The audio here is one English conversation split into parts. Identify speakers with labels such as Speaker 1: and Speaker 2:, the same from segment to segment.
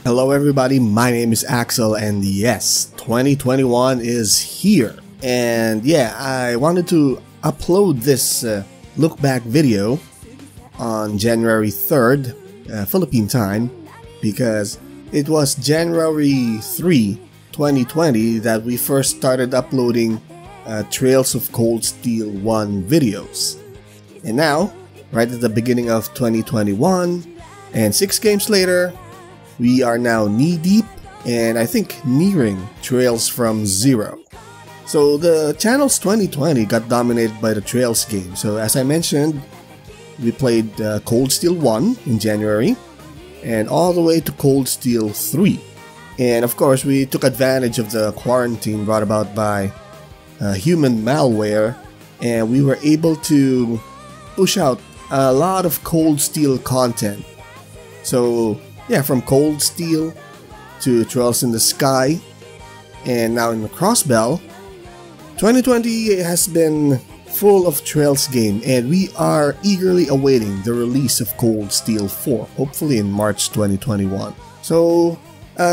Speaker 1: Hello everybody, my name is Axel and yes, 2021 is here. And yeah, I wanted to upload this look back video on January 3rd, Philippine time, because it was January 3, 2020 that we first started uploading Trails of Cold Steel 1 videos. And now, right at the beginning of 2021, and 6 games later, we are now knee-deep and I think nearing Trails from Zero. So the channel's 2020 got dominated by the Trails game. So as I mentioned, we played Cold Steel 1 in January and all the way to Cold Steel 3. And of course, we took advantage of the quarantine brought about by human malware, and we were able to push out a lot of Cold Steel content. So yeah, from Cold Steel to Trails in the Sky, and now in the Crossbell, 2020 has been full of Trails game, and we are eagerly awaiting the release of Cold Steel 4, hopefully in March 2021. So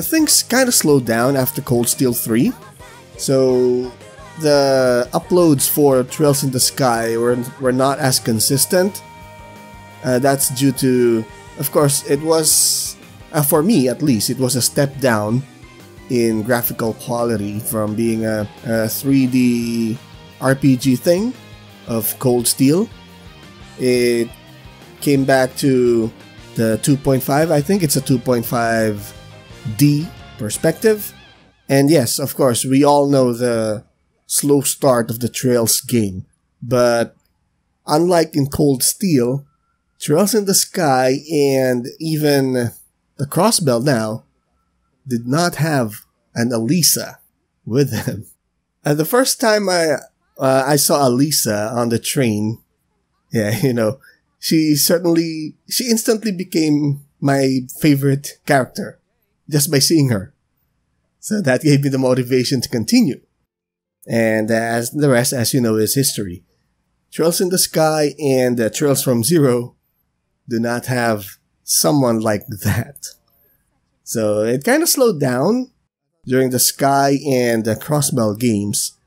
Speaker 1: things kind of slowed down after Cold Steel 3, so the uploads for Trails in the Sky were not as consistent. That's due to, of course, it was, for me at least, it was a step down in graphical quality from being a 3D RPG thing of Cold Steel. It came back to the 2.5, I think it's a 2.5D perspective. And yes, of course, we all know the slow start of the Trails game. But unlike in Cold Steel, Trails in the Sky and even the Crossbell now did not have an Elisa with them. And the first time I saw Elisa on the train, yeah, you know, she instantly became my favorite character just by seeing her. So that gave me the motivation to continue. And as the rest, as you know, is history. Trails in the Sky and Trails from Zero do not have someone like that. So it kind of slowed down during the Sky and the Crossbell games.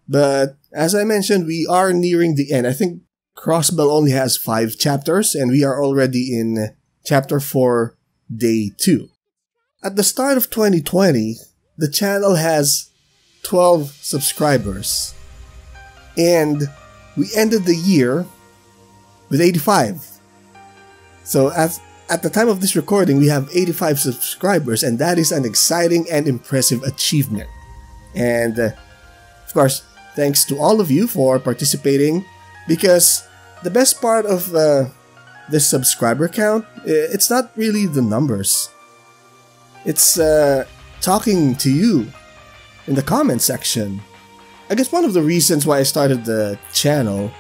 Speaker 1: But as I mentioned, we are nearing the end. I think Crossbell only has 5 chapters and we are already in chapter 4, day 2. At the start of 2020, the channel has 12 subscribers. And we ended the year with 85. So at the time of this recording, we have 85 subscribers, and that is an exciting and impressive achievement. And of course, thanks to all of you for participating, because the best part of this subscriber count, it's not really the numbers. It's talking to you in the comment section. I guess one of the reasons why I started the channel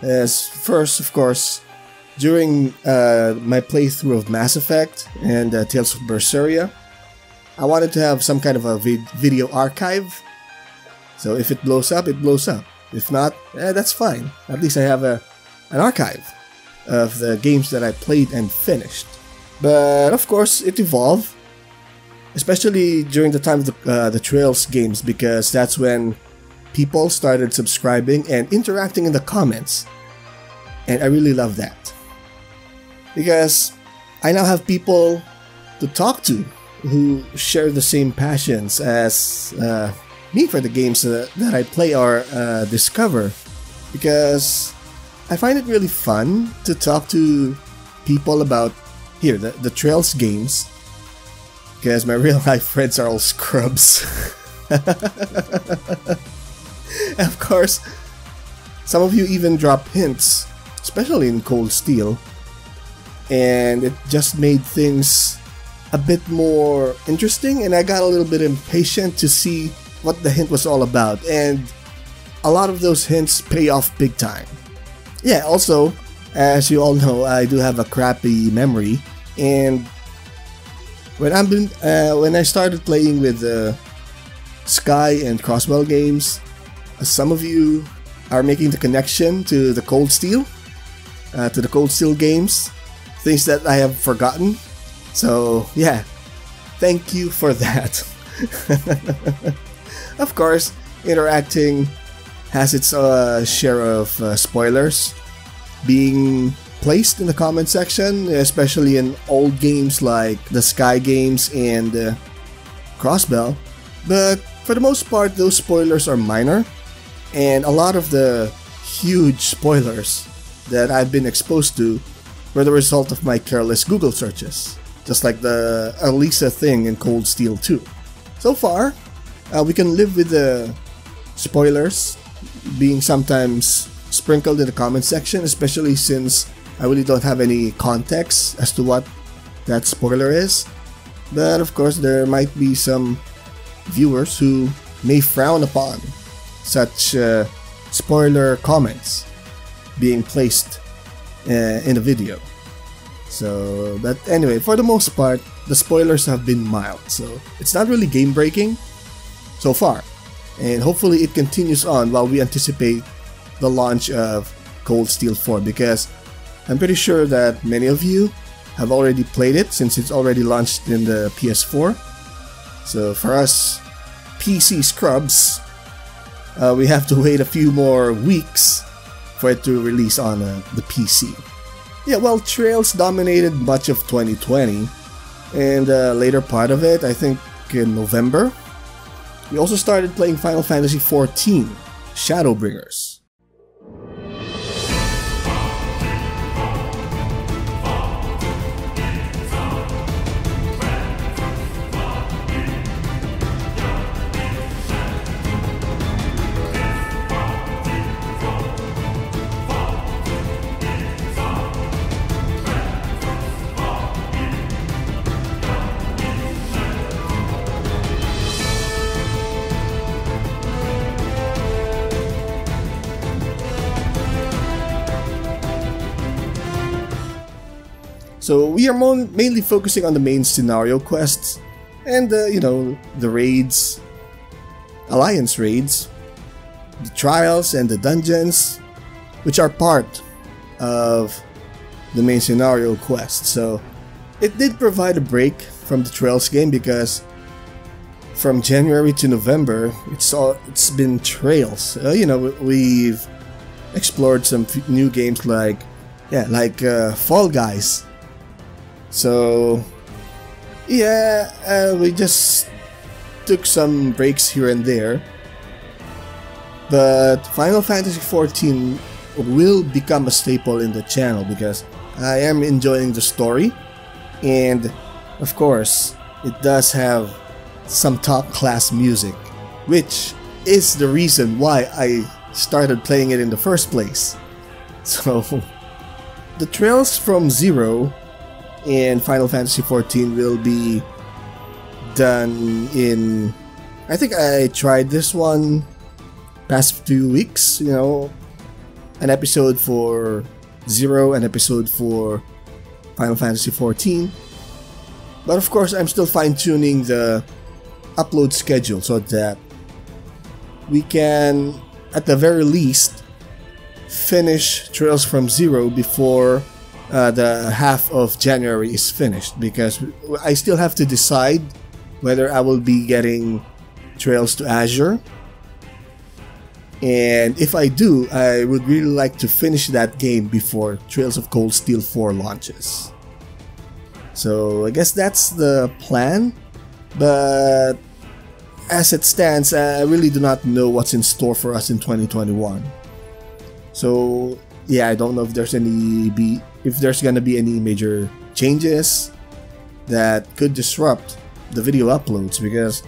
Speaker 1: is first, of course, during my playthrough of Mass Effect and Tales of Berseria, I wanted to have some kind of a video archive. So if it blows up, it blows up. If not, that's fine. At least I have an archive of the games that I played and finished. But of course, it evolved, especially during the time of the Trails games, because that's when people started subscribing and interacting in the comments. And I really love that, because I now have people to talk to who share the same passions as me for the games that I play or discover, because I find it really fun to talk to people about the Trails games, because my real life friends are all scrubs. And of course, some of you even drop hints, especially in Cold Steel, and it just made things a bit more interesting, and I got a little bit impatient to see what the hint was all about, and a lot of those hints pay off big time. Yeah, also, as you all know, I do have a crappy memory, and when I started playing with Sky and Crossbell games, some of you are making the connection to the Cold Steel, to the Cold Steel games, things that I have forgotten. So yeah, thank you for that. Of course, interacting has its share of spoilers being placed in the comment section, especially in old games like the Sky games and Crossbell. But for the most part, those spoilers are minor, and a lot of the huge spoilers that I've been exposed to were the result of my careless Google searches, just like the Elisa thing in Cold Steel 2. So far, we can live with the spoilers being sometimes sprinkled in the comment section, especially since I really don't have any context as to what that spoiler is. But of course, there might be some viewers who may frown upon such spoiler comments being placed in a video. So, but anyway, for the most part, the spoilers have been mild, so it's not really game breaking so far, and hopefully it continues on while we anticipate the launch of Cold Steel 4, because I'm pretty sure that many of you have already played it since it's already launched in the PS4. So for us PC scrubs, we have to wait a few more weeks for it to release on the PC. Yeah, well, Trails dominated much of 2020, and the later part of it, I think in November, we also started playing Final Fantasy XIV, Shadowbringers. So we are mainly focusing on the main scenario quests and the raids, alliance raids, the trials and the dungeons, which are part of the main scenario quest. So it did provide a break from the Trails game, because from January to November it's been Trails. We've explored some new games like Fall Guys. So yeah, we just took some breaks here and there, but Final Fantasy XIV will become a staple in the channel because I am enjoying the story, and of course it does have some top class music, which is the reason why I started playing it in the first place. So the Trails from Zero in Final Fantasy XIV will be done in, I think I tried this one past few weeks, an episode for Zero, an episode for Final Fantasy XIV. But of course, I'm still fine-tuning the upload schedule so that we can, at the very least, finish Trails from Zero before the half of January is finished, because I still have to decide whether I will be getting Trails to Azure, and if I do, I would really like to finish that game before Trails of Cold Steel 4 launches. So I guess that's the plan, but as it stands, I really do not know what's in store for us in 2021. So yeah, I don't know if there's gonna be any major changes that could disrupt the video uploads, because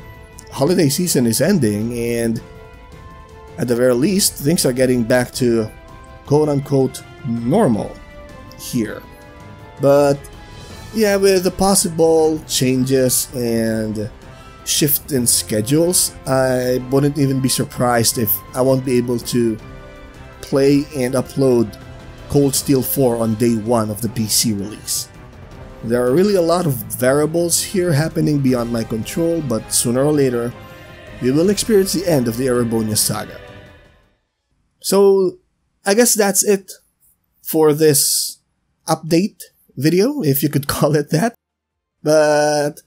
Speaker 1: holiday season is ending, and at the very least, things are getting back to quote-unquote normal here. But yeah, with the possible changes and shift in schedules, I wouldn't even be surprised if I won't be able to play and upload Cold Steel 4 on day 1 of the PC release. There are really a lot of variables here happening beyond my control, but sooner or later, we will experience the end of the Erebonia saga. So I guess that's it for this update video, if you could call it that. But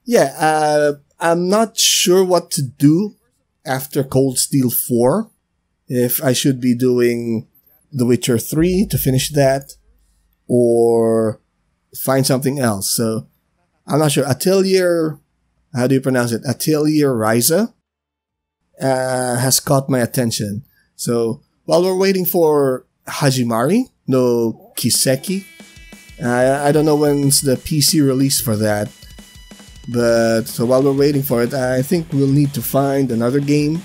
Speaker 1: yeah, I'm not sure what to do after Cold Steel 4. If I should be doing The Witcher 3 to finish that, or find something else. So I'm not sure. Atelier, how do you pronounce it? Atelier Ryza has caught my attention. So while we're waiting for Hajimari no Kiseki, I don't know when's the PC release for that. But so while we're waiting for it, I think we'll need to find another game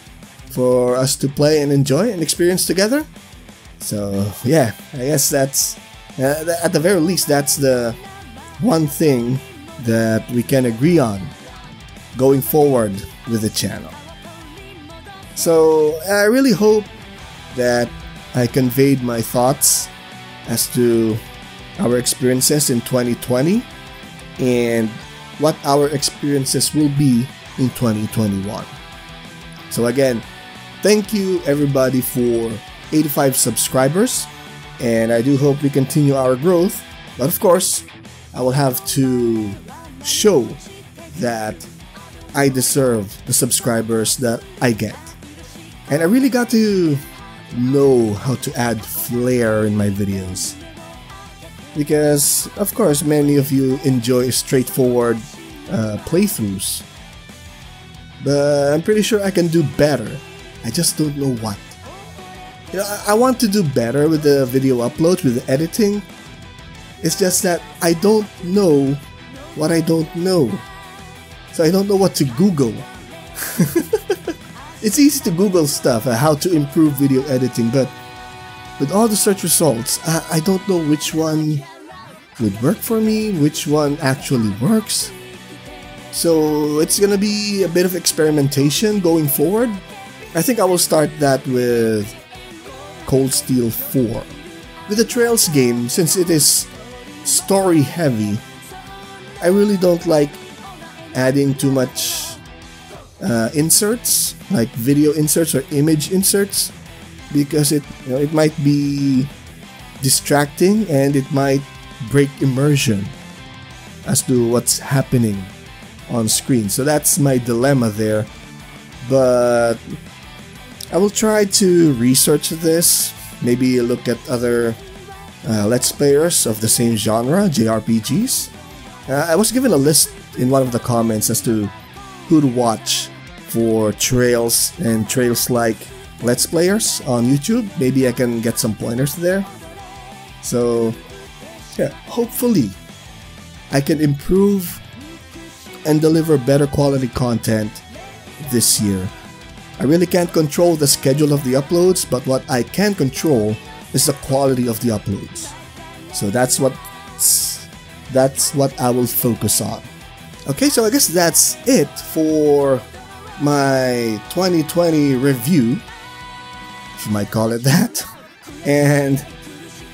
Speaker 1: for us to play and enjoy and experience together. So yeah, I guess that's, at the very least, that's the one thing that we can agree on going forward with the channel. So I really hope that I conveyed my thoughts as to our experiences in 2020 and what our experiences will be in 2021. So again, thank you everybody for 85 subscribers, and I do hope we continue our growth, but of course I will have to show that I deserve the subscribers that I get. And I really got to know how to add flair in my videos, because of course many of you enjoy straightforward playthroughs, but I'm pretty sure I can do better. I just don't know what. You know, I want to do better with the video uploads, with the editing. It's just that I don't know what I don't know. So I don't know what to Google. It's easy to Google stuff, how to improve video editing, but with all the search results, I don't know which one would work for me, which one actually works. So it's gonna be a bit of experimentation going forward. I think I will start that with Cold Steel 4. With the Trails game, since it is story heavy, I really don't like adding too much inserts, like video inserts or image inserts, because it might be distracting and it might break immersion as to what's happening on screen. So that's my dilemma there. But I will try to research this, maybe look at other Let's Players of the same genre, JRPGs. I was given a list in one of the comments as to who to watch for Trails and Trails-like Let's Players on YouTube. Maybe I can get some pointers there. So yeah, hopefully I can improve and deliver better quality content this year. I really can't control the schedule of the uploads, but what I can control is the quality of the uploads. So that's what I will focus on. Okay, so I guess that's it for my 2020 review, if you might call it that. And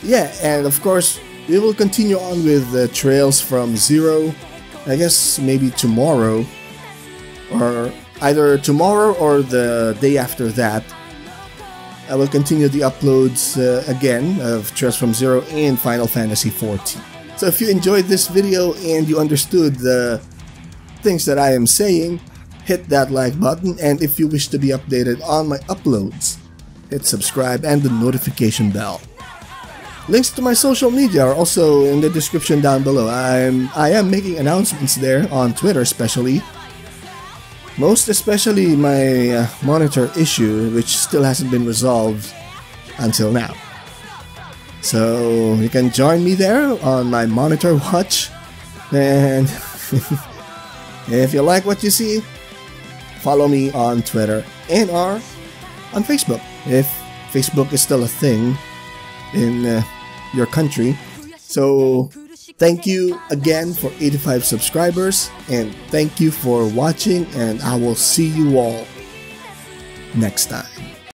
Speaker 1: yeah, and of course we will continue on with the Trails from Zero. I guess maybe tomorrow, or either tomorrow or the day after that, I will continue the uploads again of Trails from Zero and Final Fantasy XIV. So if you enjoyed this video and you understood the things that I am saying, hit that like button, and if you wish to be updated on my uploads, hit subscribe and the notification bell. Links to my social media are also in the description down below. I am making announcements there on Twitter especially. Most especially my monitor issue, which still hasn't been resolved until now. So you can join me there on my monitor watch, and if you like what you see, follow me on Twitter and or on Facebook, if Facebook is still a thing in your country. So thank you again for 85 subscribers, and thank you for watching, and I will see you all next time.